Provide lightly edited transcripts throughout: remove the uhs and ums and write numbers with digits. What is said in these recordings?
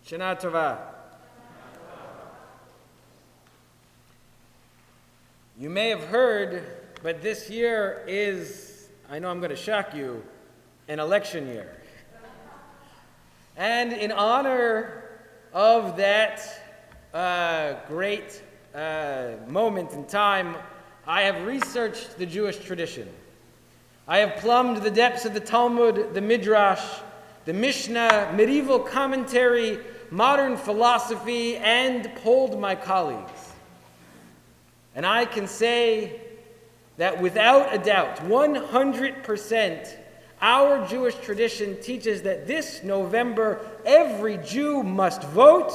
Shana Tova. You may have heard, but this year is, I know I'm going to shock you, an election year. And in honor of that great moment in time, I have researched the Jewish tradition. I have plumbed the depths of the Talmud, the Midrash, the Mishnah, medieval commentary, modern philosophy, and polled my colleagues. And I can say that without a doubt, 100%, our Jewish tradition teaches that this November, every Jew must vote,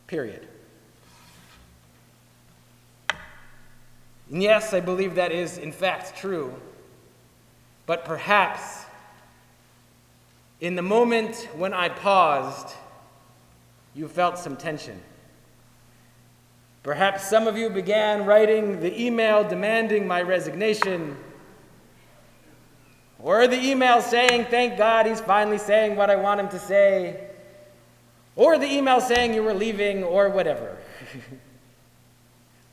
period. And yes, I believe that is in fact true, but perhaps in the moment when I paused, you felt some tension. Perhaps some of you began writing the email demanding my resignation, or the email saying, thank God he's finally saying what I want him to say, or the email saying you were leaving, or whatever.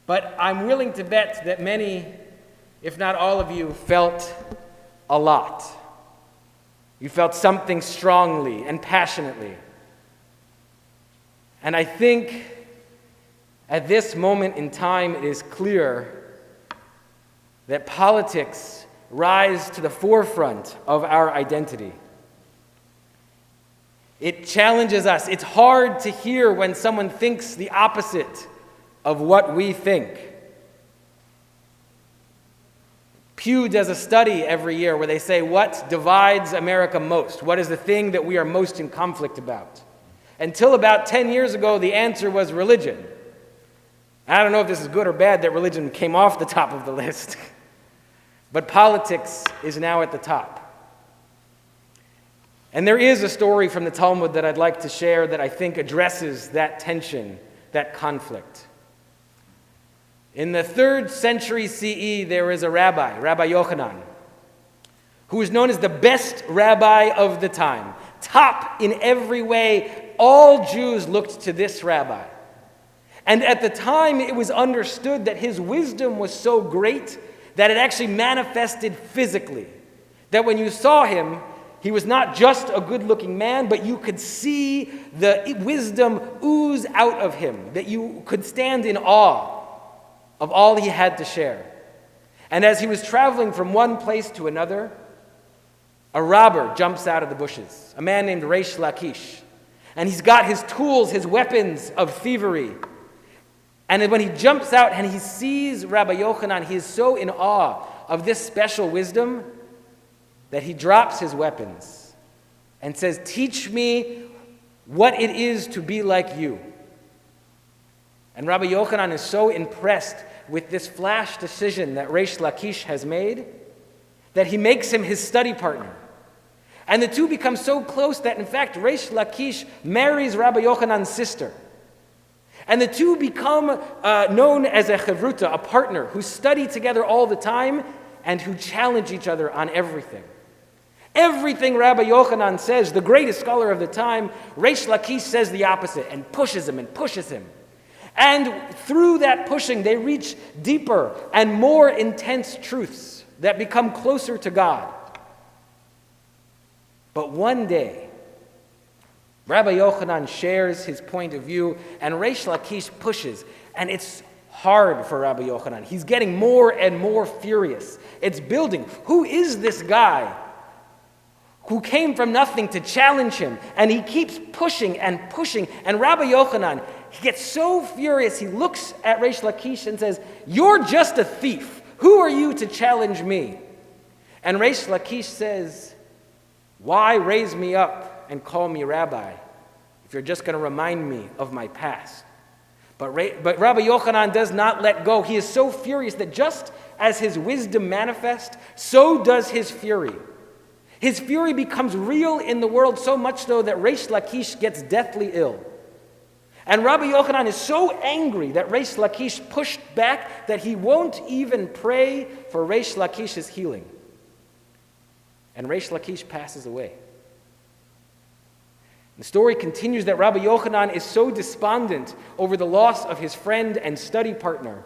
But I'm willing to bet that many, if not all of you, felt a lot. You felt something strongly and passionately. And I think at this moment in time, it is clear that politics rise to the forefront of our identity. It challenges us. It's hard to hear when someone thinks the opposite of what we think. Pew does a study every year where they say, what divides America most? What is the thing that we are most in conflict about? Until about 10 years ago, the answer was religion. I don't know if this is good or bad that religion came off the top of the list, but politics is now at the top. And there is a story from the Talmud that I'd like to share that I think addresses that tension, that conflict. In the 3rd century CE, there is a rabbi, Rabbi Yochanan, who is known as the best rabbi of the time. Top in every way, all Jews looked to this rabbi. And at the time, it was understood that his wisdom was so great that it actually manifested physically. That when you saw him, he was not just a good-looking man, but you could see the wisdom ooze out of him, that you could stand in awe of all he had to share. And as he was traveling from one place to another, a robber jumps out of the bushes, a man named Reish Lakish. And he's got his tools, his weapons of thievery. And when he jumps out and he sees Rabbi Yochanan, he is so in awe of this special wisdom that he drops his weapons and says, teach me what it is to be like you. And Rabbi Yochanan is so impressed with this flash decision that Reish Lakish has made that he makes him his study partner. And the two become so close that, in fact, Reish Lakish marries Rabbi Yochanan's sister. And the two become known as a chevruta, a partner, who study together all the time and who challenge each other on everything. Everything Rabbi Yochanan says, the greatest scholar of the time, Reish Lakish says the opposite and pushes him and pushes him. And through that pushing, they reach deeper and more intense truths that become closer to God. But one day, Rabbi Yochanan shares his point of view, and Reish Lakish pushes, and it's hard for Rabbi Yochanan. He's getting more and more furious. It's building. Who is this guy who came from nothing to challenge him? And he keeps pushing and pushing, and Rabbi Yochanan, he gets so furious, he looks at Reish Lakish and says, you're just a thief. Who are you to challenge me? And Reish Lakish says, why raise me up and call me rabbi if you're just going to remind me of my past? But Rabbi Yochanan does not let go. He is so furious that just as his wisdom manifests, so does his fury. His fury becomes real in the world, so much so that Reish Lakish gets deathly ill. And Rabbi Yochanan is so angry that Reish Lakish pushed back that he won't even pray for Reish Lakish's healing. And Reish Lakish passes away. The story continues that Rabbi Yochanan is so despondent over the loss of his friend and study partner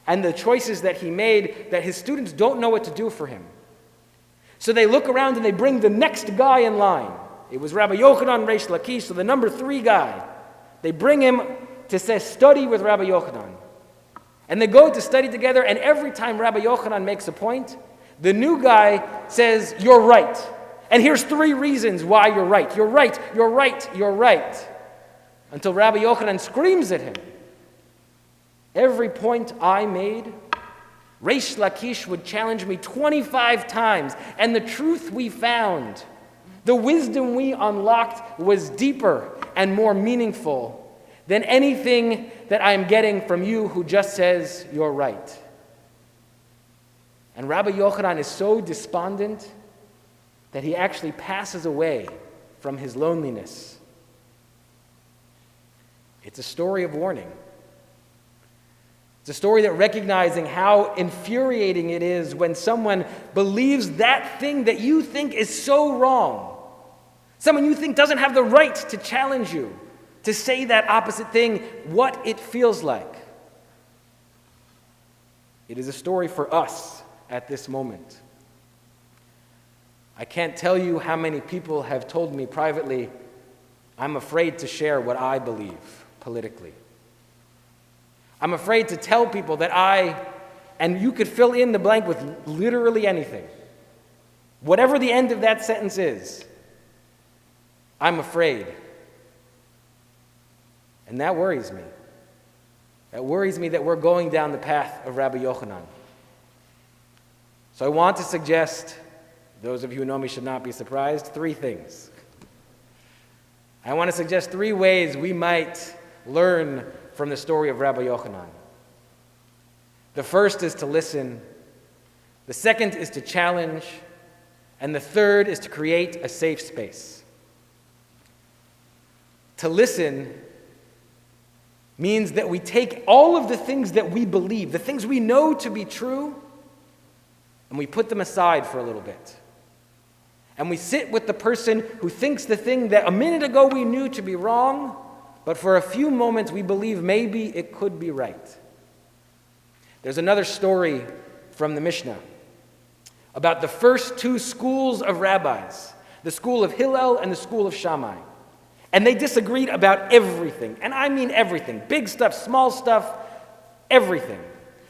and the choices that he made that his students don't know what to do for him. So they look around and they bring the next guy in line. It was Rabbi Yochanan Reish Lakish, so the number 3 guy. They bring him to say, study with Rabbi Yochanan. And they go to study together, and every time Rabbi Yochanan makes a point, the new guy says, you're right. And here's 3 reasons why you're right. You're right, you're right, you're right. Until Rabbi Yochanan screams at him. Every point I made, Reish Lakish would challenge me 25 times, and the truth we found, the wisdom we unlocked was deeper and more meaningful than anything that I am getting from you who just says you're right. And Rabbi Yochanan is so despondent that he actually passes away from his loneliness. It's a story of warning. It's a story that recognizing how infuriating it is when someone believes that thing that you think is so wrong. Someone you think doesn't have the right to challenge you, to say that opposite thing, what it feels like. It is a story for us at this moment. I can't tell you how many people have told me privately, I'm afraid to share what I believe politically. I'm afraid to tell people that and you could fill in the blank with literally anything. Whatever the end of that sentence is, I'm afraid. And that worries me. That worries me that we're going down the path of Rabbi Yochanan. So I want to suggest, those of you who know me should not be surprised, 3 things. I want to suggest 3 ways we might learn from the story of Rabbi Yochanan. The first is to listen. The second is to challenge. And the third is to create a safe space. To listen means that we take all of the things that we believe, the things we know to be true, and we put them aside for a little bit. And we sit with the person who thinks the thing that a minute ago we knew to be wrong, but for a few moments we believe maybe it could be right. There's another story from the Mishnah about the first 2 schools of rabbis, the school of Hillel and the school of Shammai. And they disagreed about everything. And I mean everything. Big stuff, small stuff, everything.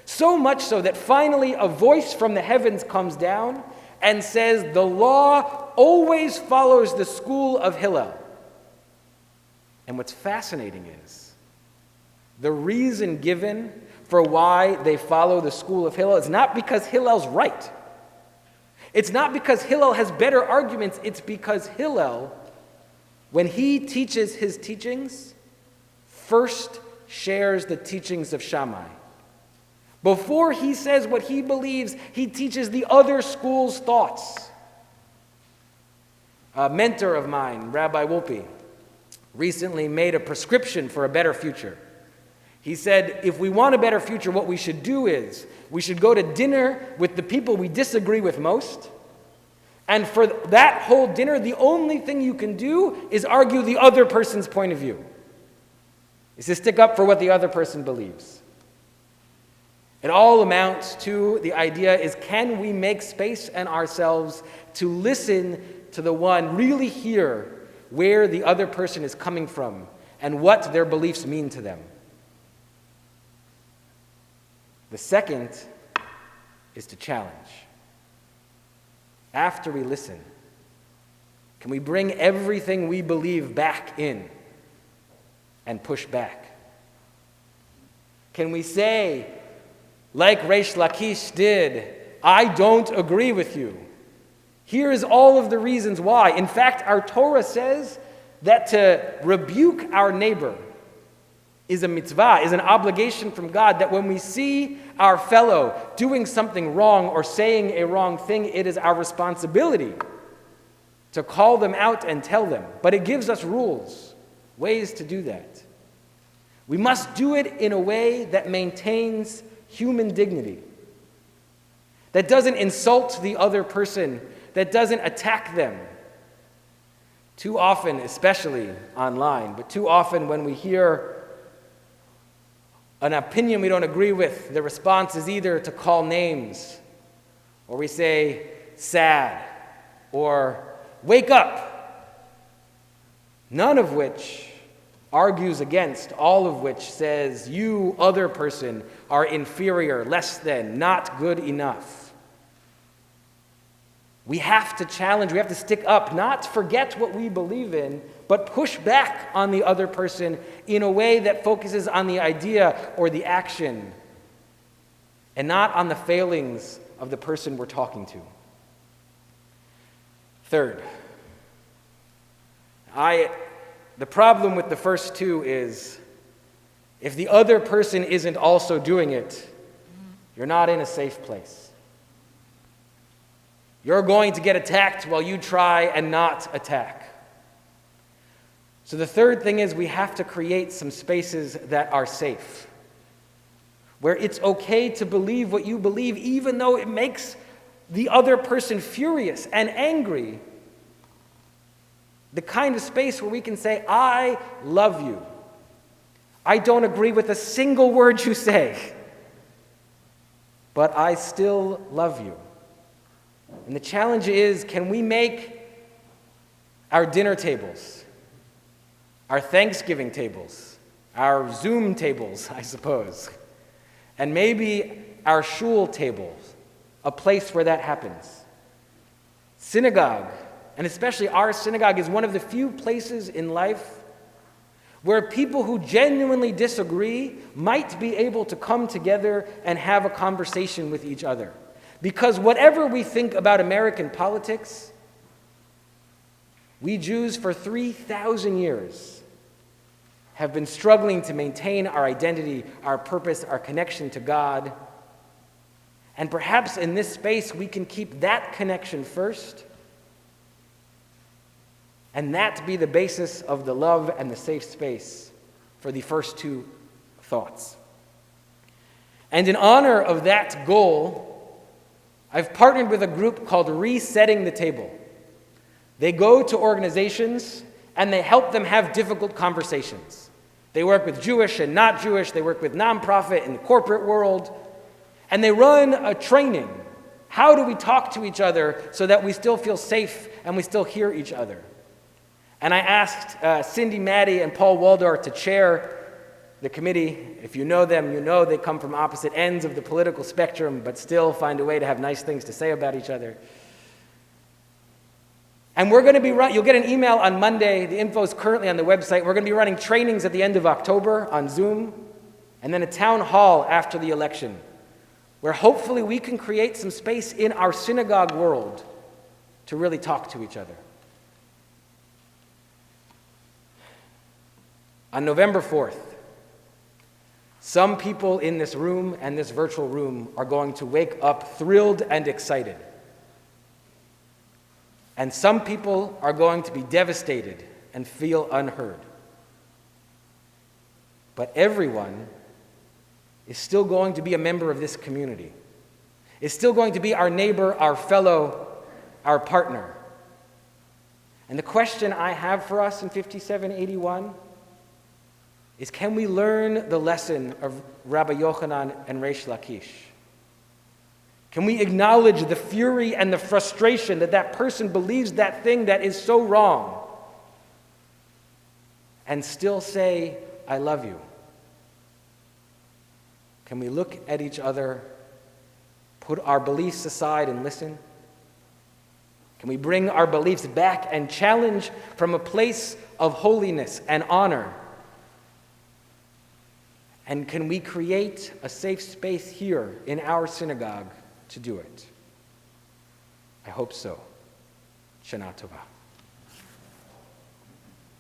So much so that finally a voice from the heavens comes down and says, the law always follows the school of Hillel. And what's fascinating is the reason given for why they follow the school of Hillel is not because Hillel's right. It's not because Hillel has better arguments. It's because Hillel, when he teaches his teachings, first shares the teachings of Shammai. Before he says what he believes, he teaches the other school's thoughts. A mentor of mine, Rabbi Wolpe, recently made a prescription for a better future. He said, if we want a better future, what we should do is we should go to dinner with the people we disagree with most. And for that whole dinner, the only thing you can do is argue the other person's point of view. Is to stick up for what the other person believes. It all amounts to the idea is, can we make space in ourselves to listen to the one, really hear where the other person is coming from and what their beliefs mean to them. The second is to challenge. After we listen, can we bring everything we believe back in and push back? Can we say, like Reish Lakish did, I don't agree with you. Here is all of the reasons why. In fact, our Torah says that to rebuke our neighbor is a mitzvah, is an obligation from God, that when we see our fellow doing something wrong or saying a wrong thing, it is our responsibility to call them out and tell them. But it gives us rules, ways to do that. We must do it in a way that maintains human dignity, that doesn't insult the other person, that doesn't attack them, Too often, especially online, but too often when we hear an opinion we don't agree with, the response is either to call names, or we say sad, or wake up. None of which argues against, all of which says, you, other person, are inferior, less than, not good enough. We have to challenge, we have to stick up, not forget what we believe in, but push back on the other person in a way that focuses on the idea or the action and not on the failings of the person we're talking to. Third, the problem with the first two is if the other person isn't also doing it, you're not in a safe place. You're going to get attacked while you try and not attack. So the third thing is we have to create some spaces that are safe, where it's okay to believe what you believe, even though it makes the other person furious and angry. The kind of space where we can say, I love you. I don't agree with a single word you say, but I still love you. And the challenge is, can we make our dinner tables, our Thanksgiving tables, our Zoom tables, I suppose, and maybe our shul tables, a place where that happens? Synagogue, and especially our synagogue, is one of the few places in life where people who genuinely disagree might be able to come together and have a conversation with each other. Because whatever we think about American politics, we Jews for 3,000 years have been struggling to maintain our identity, our purpose, our connection to God. And perhaps in this space we can keep that connection first, and that be the basis of the love and the safe space for the first two thoughts. And in honor of that goal, I've partnered with a group called Resetting the Table. They go to organizations and they help them have difficult conversations. They work with Jewish and not Jewish. They work with nonprofit and the corporate world. And they run a training. How do we talk to each other so that we still feel safe and we still hear each other? And I asked Cindy Maddy and Paul Waldor to chair the committee. If you know them, you know they come from opposite ends of the political spectrum, but still find a way to have nice things to say about each other. And we're going to be you'll get an email on Monday. The info is currently on the website. We're going to be running trainings at the end of October on Zoom, and then a town hall after the election, where hopefully we can create some space in our synagogue world to really talk to each other. On November 4th, some people in this room and this virtual room are going to wake up thrilled and excited. And some people are going to be devastated and feel unheard. But everyone is still going to be a member of this community, is still going to be our neighbor, our fellow, our partner. And the question I have for us in 5781 is, can we learn the lesson of Rabbi Yochanan and Reish Lakish? Can we acknowledge the fury and the frustration that that person believes that thing that is so wrong and still say, I love you? Can we look at each other, put our beliefs aside and listen? Can we bring our beliefs back and challenge from a place of holiness and honor? And can we create a safe space here in our synagogue to do it? I hope so. Shana Tova.